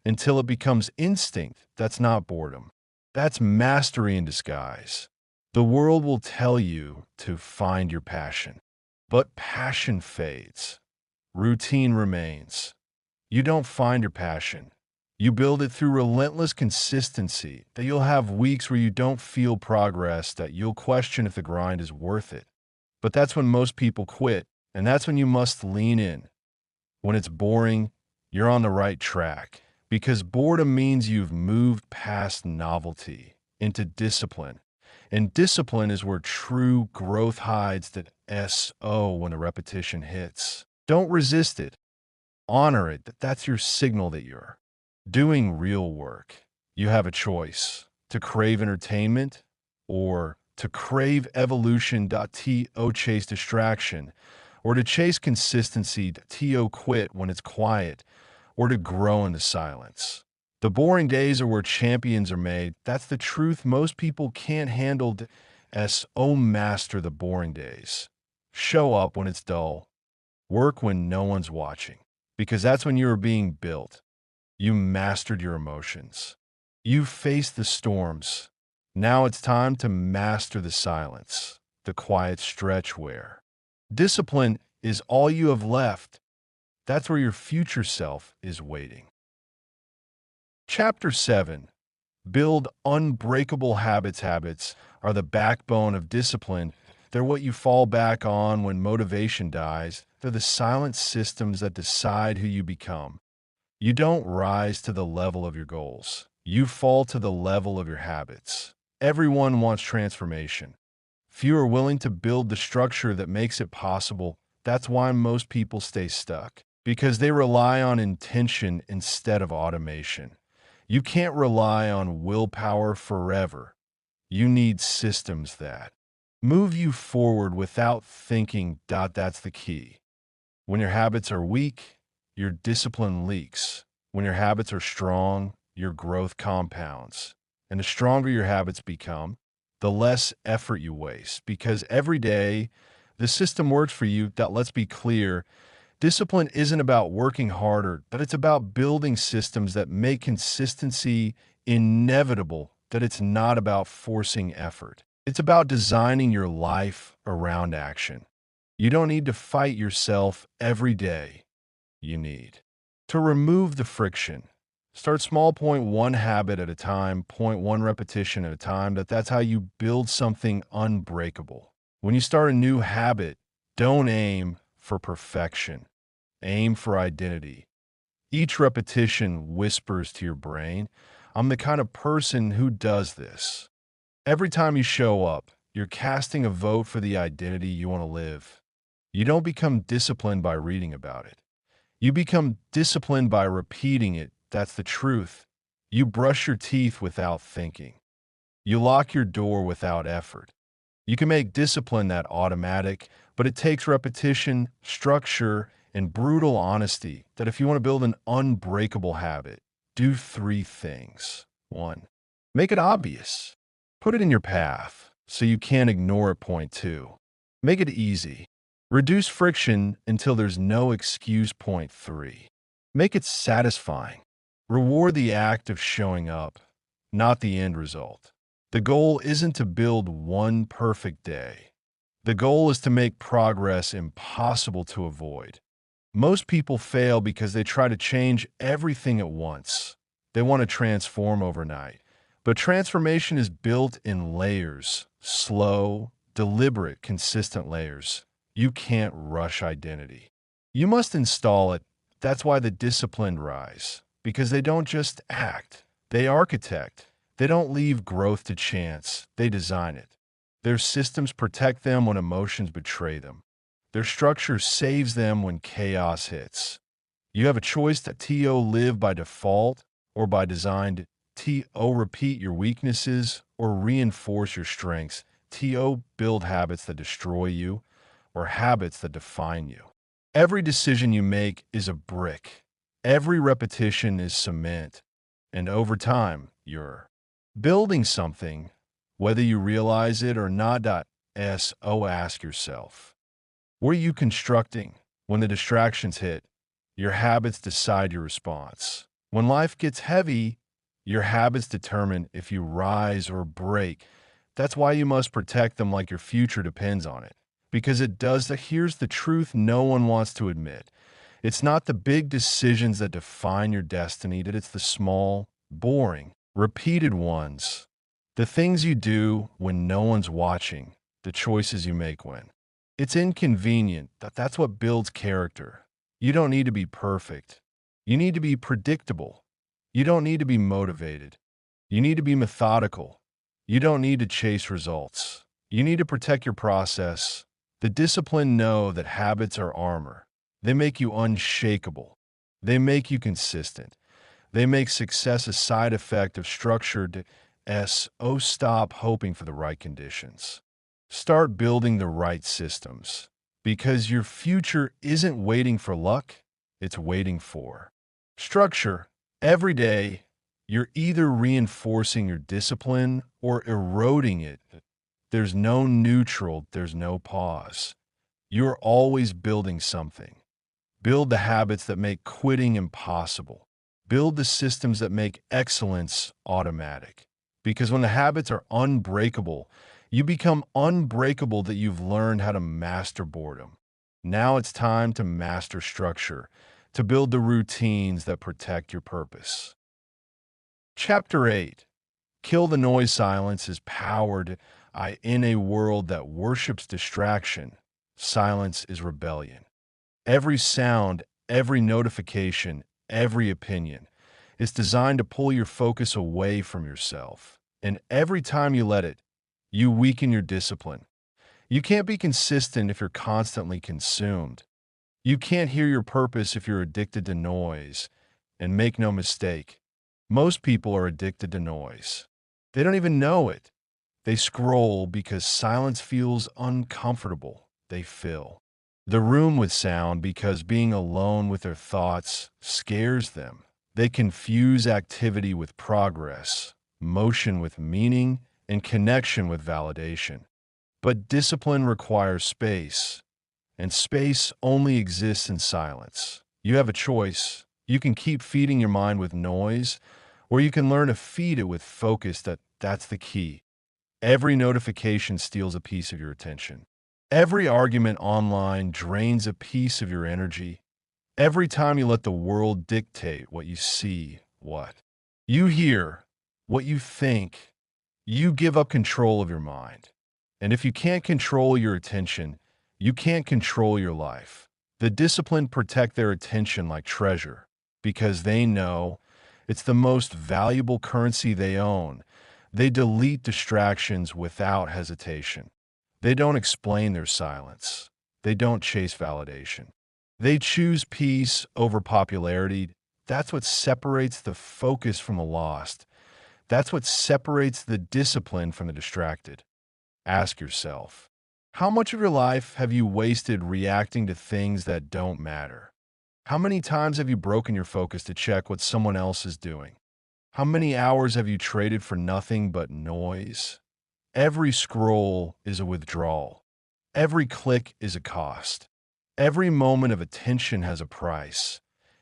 until it becomes instinct. That's not boredom. That's mastery in disguise. The world will tell you to find your passion, but passion fades. Routine remains. You don't find your passion. You build it through relentless consistency, that you'll have weeks where you don't feel progress, that you'll question if the grind is worth it. But that's when most people quit, and that's when you must lean in. When it's boring, you're on the right track, because boredom means you've moved past novelty into discipline. And discipline is where true growth hides. That SO when the repetition hits. Don't resist it. Honor it. That's your signal that you're doing real work. You have a choice to crave entertainment or to crave evolution. To chase distraction, or to chase consistency. To quit when it's quiet, or to grow in the silence. The boring days are where champions are made. That's the truth most people can't handle. Master the boring days. Show up when it's dull. Work when no one's watching, because that's when you are being built. You mastered your emotions. You faced the storms. Now it's time to master the silence, the quiet stretch where discipline is all you have left. That's where your future self is waiting. Chapter 7. Build unbreakable habits. Habits are the backbone of discipline. They're what you fall back on when motivation dies. They're the silent systems that decide who you become. You don't rise to the level of your goals. You fall to the level of your habits. Everyone wants transformation. Few are willing to build the structure that makes it possible. That's why most people stay stuck, because they rely on intention instead of automation. You can't rely on willpower forever. You need systems that move you forward without thinking. That's the key. When your habits are weak, your discipline leaks. When your habits are strong, your growth compounds. And the stronger your habits become, the less effort you waste, because every day the system works for you. Let's be clear. Discipline isn't about working harder, but it's about building systems that make consistency inevitable. That it's not about forcing effort. It's about designing your life around action. You don't need to fight yourself every day. You need to remove the friction. Start small, 0.1 habit at a time, 0.1 repetition at a time. That's how you build something unbreakable. When you start a new habit, don't aim for perfection. Aim for identity. Each repetition whispers to your brain, I'm the kind of person who does this. Every time you show up, you're casting a vote for the identity you want to live. You don't become disciplined by reading about it. You become disciplined by repeating it. That's the truth. You brush your teeth without thinking. You lock your door without effort. You can make discipline that automatic, but it takes repetition, structure, and brutal honesty. That if you want to build an unbreakable habit, do 3 things. 1. Make it obvious. Put it in your path so you can't ignore it. Point 2. Make it easy. Reduce friction until there's no excuse. Point 3. Make it satisfying. Reward the act of showing up, not the end result. The goal isn't to build one perfect day. The goal is to make progress impossible to avoid. Most people fail because they try to change everything at once. They want to transform overnight. But transformation is built in layers, slow, deliberate, consistent layers. You can't rush identity. You must install it. That's why the disciplined rise, because they don't just act, they architect. They don't leave growth to chance, they design it. Their systems protect them when emotions betray them. Their structure saves them when chaos hits. You have a choice to live by default or by design. Repeat your weaknesses or reinforce your strengths. Build habits that destroy you or habits that define you. Every decision you make is a brick. Every repetition is cement. And over time, you're building something, whether you realize it or not. Ask yourself, what are you constructing? When the distractions hit, your habits decide your response. When life gets heavy, your habits determine if you rise or break. That's why you must protect them like your future depends on it. Because it does. Here's the truth no one wants to admit. It's not the big decisions that define your destiny, that it's the small, boring, repeated ones. The things you do when no one's watching, the choices you make when. It's inconvenient. That's what builds character. You don't need to be perfect. You need to be predictable. You don't need to be motivated. You need to be methodical. You don't need to chase results. You need to protect your process. The disciplined know that habits are armor. They make you unshakable. They make you consistent. They make success a side effect of structured S. Oh, stop hoping for the right conditions. Start building the right systems. Because your future isn't waiting for luck, it's waiting for structure. Every day, you're either reinforcing your discipline or eroding it. There's no neutral, there's no pause. You're always building something. Build the habits that make quitting impossible. Build the systems that make excellence automatic. Because when the habits are unbreakable, you become unbreakable that you've learned how to master boredom. Now it's time to master structure, to build the routines that protect your purpose. Chapter 8. Kill the Noise. Silence is powered. In a world that worships distraction, silence is rebellion. Every sound, every notification, every opinion is designed to pull your focus away from yourself. And every time you let it, you weaken your discipline. You can't be consistent if you're constantly consumed. You can't hear your purpose if you're addicted to noise. And make no mistake, most people are addicted to noise. They don't even know it. They scroll because silence feels uncomfortable. They fill the room with sound because being alone with their thoughts scares them. They confuse activity with progress, motion with meaning, and connection with validation. But discipline requires space, and space only exists in silence. You have a choice. You can keep feeding your mind with noise, or you can learn to feed it with focus. That's the key. Every notification steals a piece of your attention. Every argument online drains a piece of your energy. Every time you let the world dictate what you see, what you hear, what you think, you give up control of your mind. And if you can't control your attention, you can't control your life. The disciplined protect their attention like treasure because they know it's the most valuable currency they own. They delete distractions without hesitation. They don't explain their silence. They don't chase validation. They choose peace over popularity. That's what separates the focus from the lost. That's what separates the disciplined from the distracted. Ask yourself, how much of your life have you wasted reacting to things that don't matter? How many times have you broken your focus to check what someone else is doing? How many hours have you traded for nothing but noise? Every scroll is a withdrawal. Every click is a cost. Every moment of attention has a price.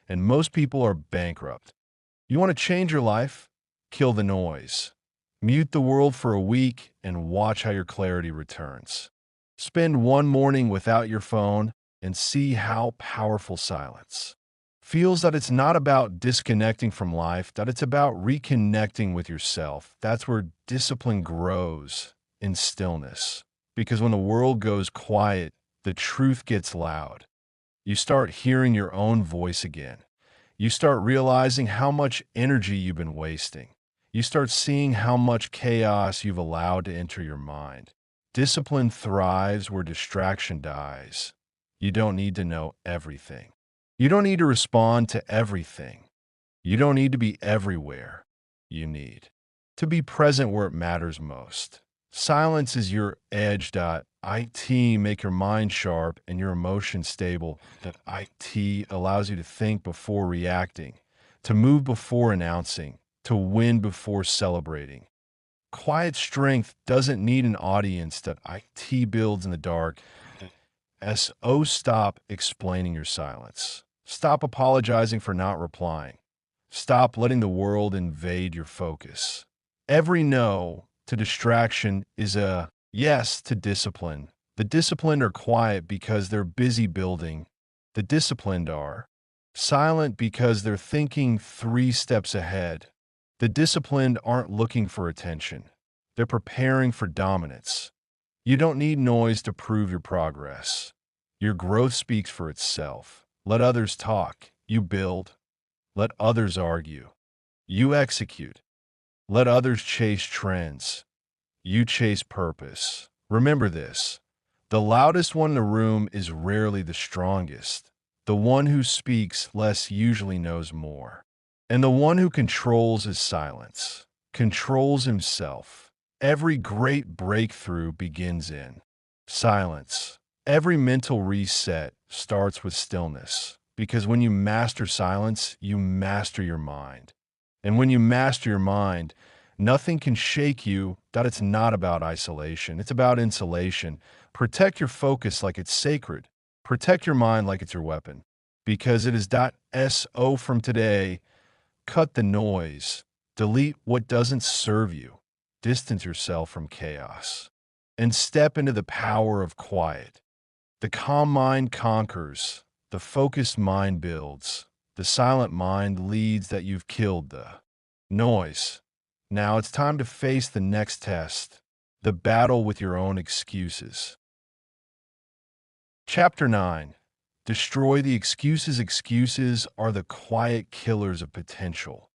And most people are bankrupt. You want to change your life? Kill the noise. Mute the world for a week and watch how your clarity returns. Spend one morning without your phone and see how powerful silence feels. That it's not about disconnecting from life, that it's about reconnecting with yourself. That's where discipline grows, in stillness. Because when the world goes quiet, the truth gets loud. You start hearing your own voice again. You start realizing how much energy you've been wasting. You start seeing how much chaos you've allowed to enter your mind. Discipline thrives where distraction dies. You don't need to know everything. You don't need to respond to everything. You don't need to be everywhere. You need to be present where it matters most. Silence is your edge. It make your mind sharp and your emotions stable. It allows you to think before reacting, to move before announcing, to win before celebrating. Quiet strength doesn't need an audience. That it builds in the dark. Stop explaining your silence. Stop apologizing for not replying. Stop letting the world invade your focus. Every no to distraction is a yes to discipline. The disciplined are quiet because they're busy building. The disciplined are silent because they're thinking 3 steps ahead. The disciplined aren't looking for attention. They're preparing for dominance. You don't need noise to prove your progress. Your growth speaks for itself. Let others talk. You build. Let others argue. You execute. Let others chase trends. You chase purpose. Remember this. The loudest one in the room is rarely the strongest. The one who speaks less usually knows more. And the one who controls his silence controls himself. Every great breakthrough begins in silence. Every mental reset starts with stillness, because when you master silence, you master your mind. And when you master your mind, nothing can shake you. That it's not about isolation. It's about insulation. Protect your focus like it's sacred. Protect your mind like it's your weapon. Because it is .so from today. Cut the noise. Delete what doesn't serve you. Distance yourself from chaos. And step into the power of quiet. The calm mind conquers. The focused mind builds. The silent mind leads that you've killed the noise. Now it's time to face the next test, the battle with your own excuses. Chapter 9. Destroy the excuses. Excuses are the quiet killers of potential.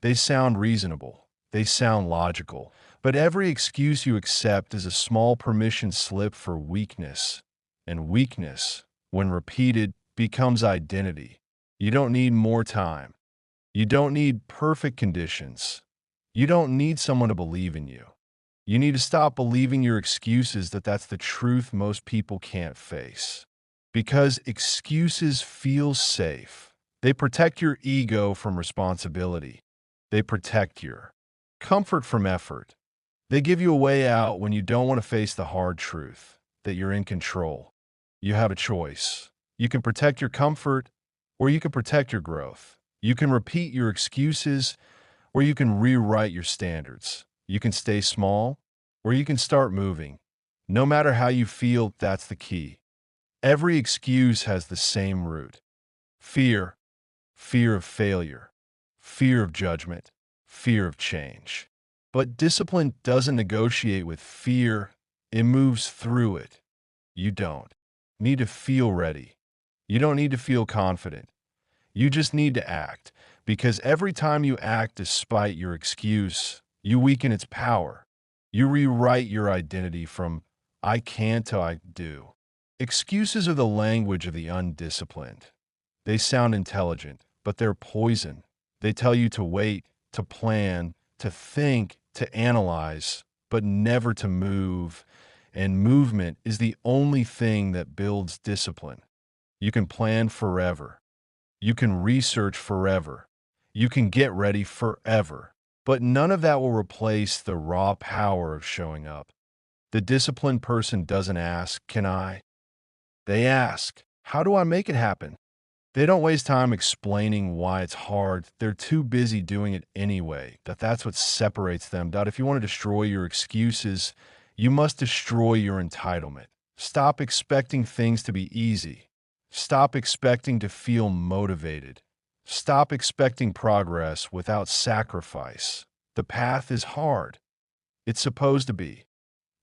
They sound reasonable. They sound logical. But every excuse you accept is a small permission slip for weakness. And weakness, when repeated, becomes identity. You don't need more time. You don't need perfect conditions. You don't need someone to believe in you. You need to stop believing your excuses that that's the truth most people can't face. Because excuses feel safe. They protect your ego from responsibility. They protect your comfort from effort. They give you a way out when you don't want to face the hard truth, that you're in control. You have a choice. You can protect your comfort, or you can protect your growth. You can repeat your excuses, or you can rewrite your standards. You can stay small, or you can start moving. No matter how you feel, that's the key. Every excuse has the same root. Fear. Fear of failure. Fear of judgment. Fear of change. But discipline doesn't negotiate with fear. It moves through it. You don't need to feel ready. You don't need to feel confident. You just need to act, because every time you act despite your excuse, you weaken its power. You rewrite your identity from I can to I do. Excuses are the language of the undisciplined. They sound intelligent, but they're poison. They tell you to wait, to plan, to think, to analyze, but never to move. And movement is the only thing that builds discipline. You can plan forever. You can research forever. You can get ready forever. But none of that will replace the raw power of showing up. The disciplined person doesn't ask, can I? They ask, how do I make it happen? They don't waste time explaining why it's hard. They're too busy doing it anyway. That's what separates them. If you want to destroy your excuses, you must destroy your entitlement. Stop expecting things to be easy. Stop expecting to feel motivated. Stop expecting progress without sacrifice. The path is hard. It's supposed to be.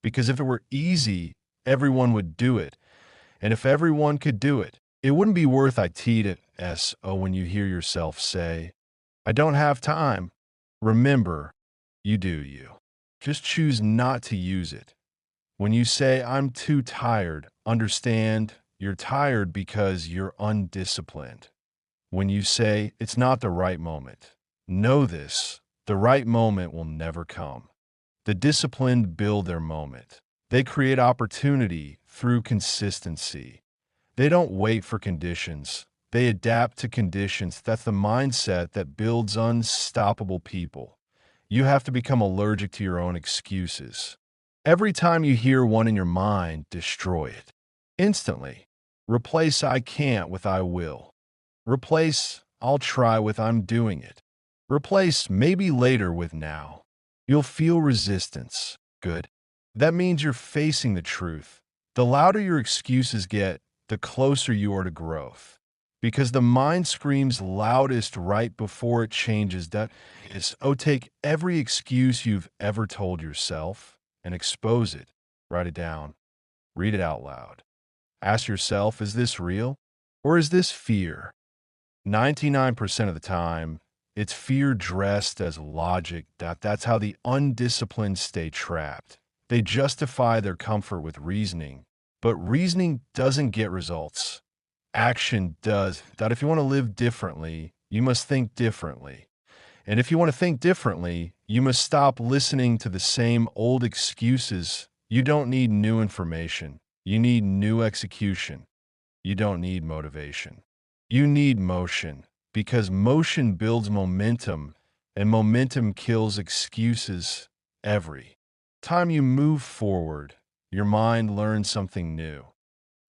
Because if it were easy, everyone would do it. And if everyone could do it, it wouldn't be worth it when you hear yourself say, I don't have time. Remember, you do you. Just choose not to use it. When you say, I'm too tired, understand you're tired because you're undisciplined. When you say, it's not the right moment, know this, the right moment will never come. The disciplined build their moment. They create opportunity through consistency. They don't wait for conditions. They adapt to conditions. That's the mindset that builds unstoppable people. You have to become allergic to your own excuses. Every time you hear one in your mind, destroy it. Instantly. Replace I can't with I will. Replace I'll try with I'm doing it. Replace maybe later with now. You'll feel resistance. Good. That means you're facing the truth. The louder your excuses get, the closer you are to growth. Because the mind screams loudest right before it changes. That is, oh, take every excuse you've ever told yourself and expose it. Write it down. Read it out loud. Ask yourself, is this real? Or is this fear? 99% of the time, it's fear dressed as logic. That's how the undisciplined stay trapped. They justify their comfort with reasoning, but reasoning doesn't get results. Action does. That if you want to live differently, you must think differently. And if you want to think differently, you must stop listening to the same old excuses. You don't need new information. You need new execution. You don't need motivation. You need motion, because motion builds momentum, and momentum kills excuses. Every time you move forward, your mind learns something new.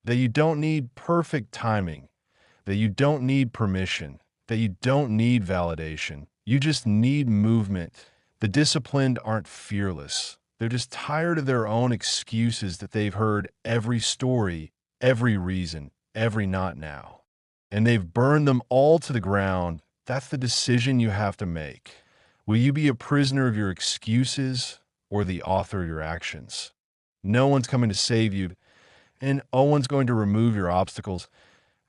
That you don't need perfect timing, that you don't need permission, that you don't need validation. You just need movement. The disciplined aren't fearless. They're just tired of their own excuses that they've heard every story, every reason, every not now. And they've burned them all to the ground. That's the decision you have to make. Will you be a prisoner of your excuses or the author of your actions? No one's coming to save you, and no one's going to remove your obstacles,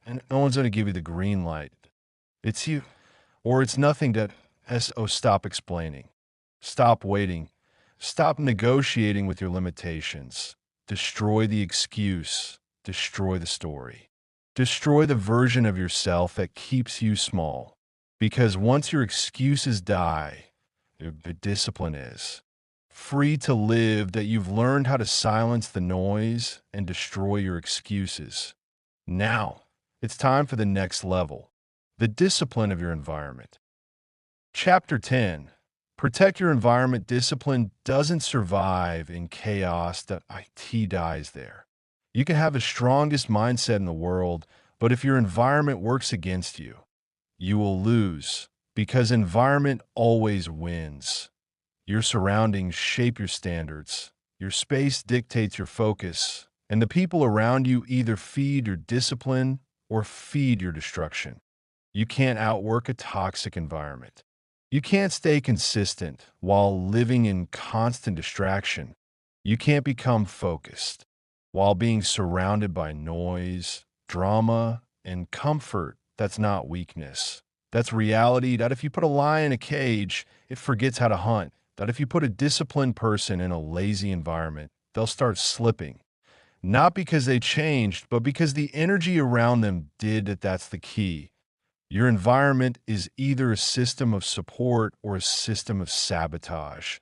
and no one's going to give you the green light. It's you, or it's nothing. Stop explaining. Stop waiting. Stop negotiating with your limitations. Destroy the excuse. Destroy the story. Destroy the version of yourself that keeps you small. Because once your excuses die, the discipline is free to live, that you've learned how to silence the noise and destroy your excuses. Now, it's time for the next level, the discipline of your environment. Chapter 10. Protect your environment. Discipline doesn't survive in chaos. That IT dies there. You can have the strongest mindset in the world, but if your environment works against you, you will lose, because environment always wins. Your surroundings shape your standards. Your space dictates your focus, and the people around you either feed your discipline or feed your destruction. You can't outwork a toxic environment. You can't stay consistent while living in constant distraction. You can't become focused while being surrounded by noise, drama, and comfort. That's not weakness. That's reality. That if you put a lion in a cage, it forgets how to hunt. That if you put a disciplined person in a lazy environment, they'll start slipping. Not because they changed, but because the energy around them did. That's the key. Your environment is either a system of support or a system of sabotage.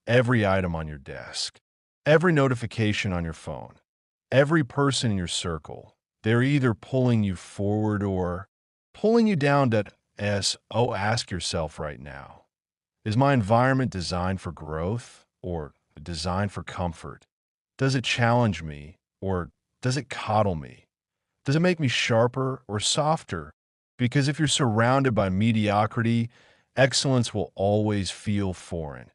Every item on your desk, every notification on your phone, every person in your circle, they're either pulling you forward or pulling you down. Ask yourself right now, is my environment designed for growth or designed for comfort? Does it challenge me or does it coddle me? Does it make me sharper or softer? Because if you're surrounded by mediocrity, excellence will always feel foreign.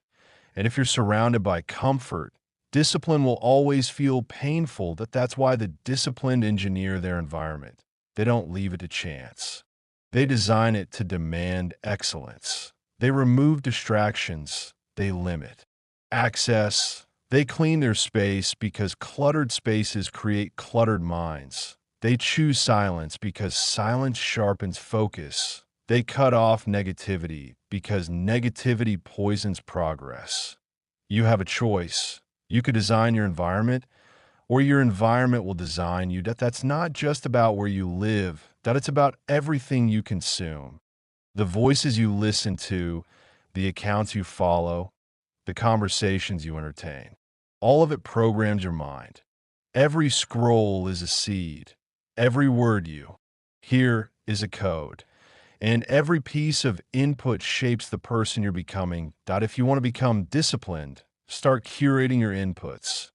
And if you're surrounded by comfort, discipline will always feel painful. That's why the disciplined engineer their environment. They don't leave it to chance. They design it to demand excellence. They remove distractions. They limit access. They clean their space because cluttered spaces create cluttered minds. They choose silence because silence sharpens focus. They cut off negativity because negativity poisons progress. You have a choice. You could design your environment, or your environment will design you. That's not just about where you live, that it's about everything you consume. The voices you listen to, the accounts you follow, the conversations you entertain. All of it programs your mind. Every scroll is a seed. Every word you hear is a code. And every piece of input shapes the person you're becoming. If you want to become disciplined, start curating your inputs.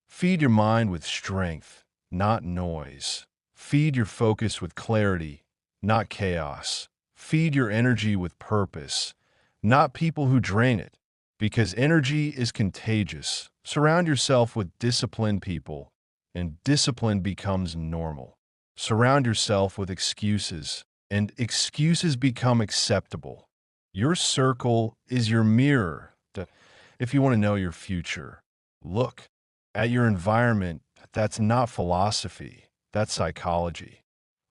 Feed your mind with strength, not noise. Feed your focus with clarity, not chaos. Feed your energy with purpose, not people who drain it. Because energy is contagious. Surround yourself with disciplined people, and discipline becomes normal. Surround yourself with excuses, and excuses become acceptable. Your circle is your mirror. If you want to know your future, look at your environment. That's not philosophy, that's psychology.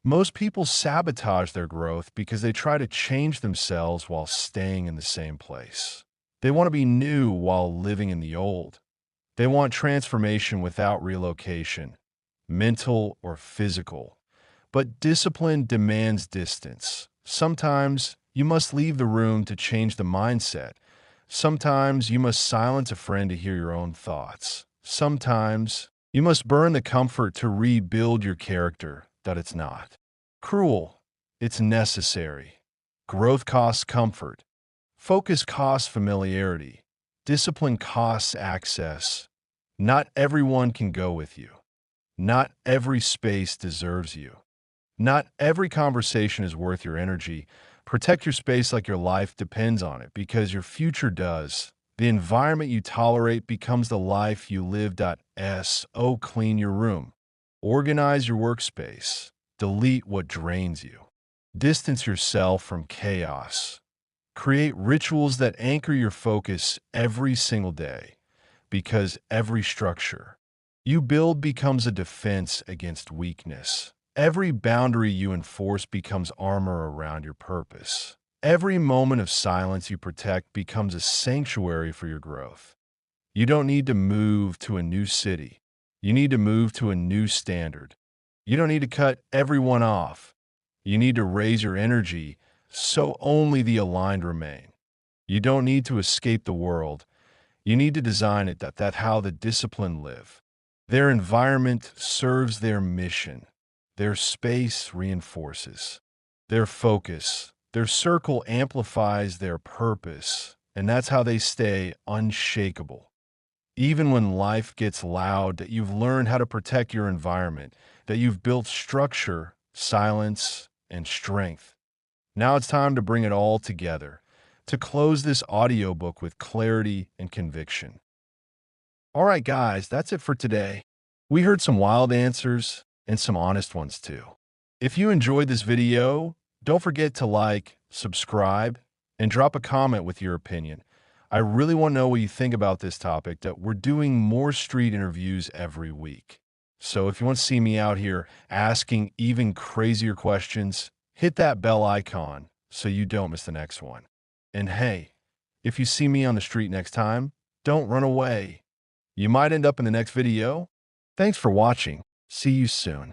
Most people sabotage their growth because they try to change themselves while staying in the same place. They want to be new while living in the old. They want transformation without relocation, mental or physical. But discipline demands distance. Sometimes you must leave the room to change the mindset. Sometimes you must silence a friend to hear your own thoughts. Sometimes you must burn the comfort to rebuild your character that it's not. Cruel, it's necessary. Growth costs comfort. Focus costs familiarity. Discipline costs access. Not everyone can go with you. Not every space deserves you. Not every conversation is worth your energy. Protect your space like your life depends on it, because your future does. The environment you tolerate becomes the life you live. So clean your room. Organize your workspace. Delete what drains you. Distance yourself from chaos. Create rituals that anchor your focus every single day, because every structure you build becomes a defense against weakness. Every boundary you enforce becomes armor around your purpose. Every moment of silence you protect becomes a sanctuary for your growth. You don't need to move to a new city. You need to move to a new standard. You don't need to cut everyone off. You need to raise your energy so only the aligned remain. You don't need to escape the world. You need to design it that how the disciplined live. Their environment serves their mission. Their space reinforces their focus. Their circle amplifies their purpose. And that's how they stay unshakable. Even when life gets loud, that you've learned how to protect your environment, that you've built structure, silence, and strength. Now it's time to bring it all together, to close this audiobook with clarity and conviction. All right, guys, that's it for today. We heard some wild answers and some honest ones too. If you enjoyed this video, don't forget to like, subscribe, and drop a comment with your opinion. I really want to know what you think about this topic, that we're doing more street interviews every week. So if you want to see me out here asking even crazier questions, hit that bell icon so you don't miss the next one. And hey, if you see me on the street next time, don't run away. You might end up in the next video. Thanks for watching. See you soon.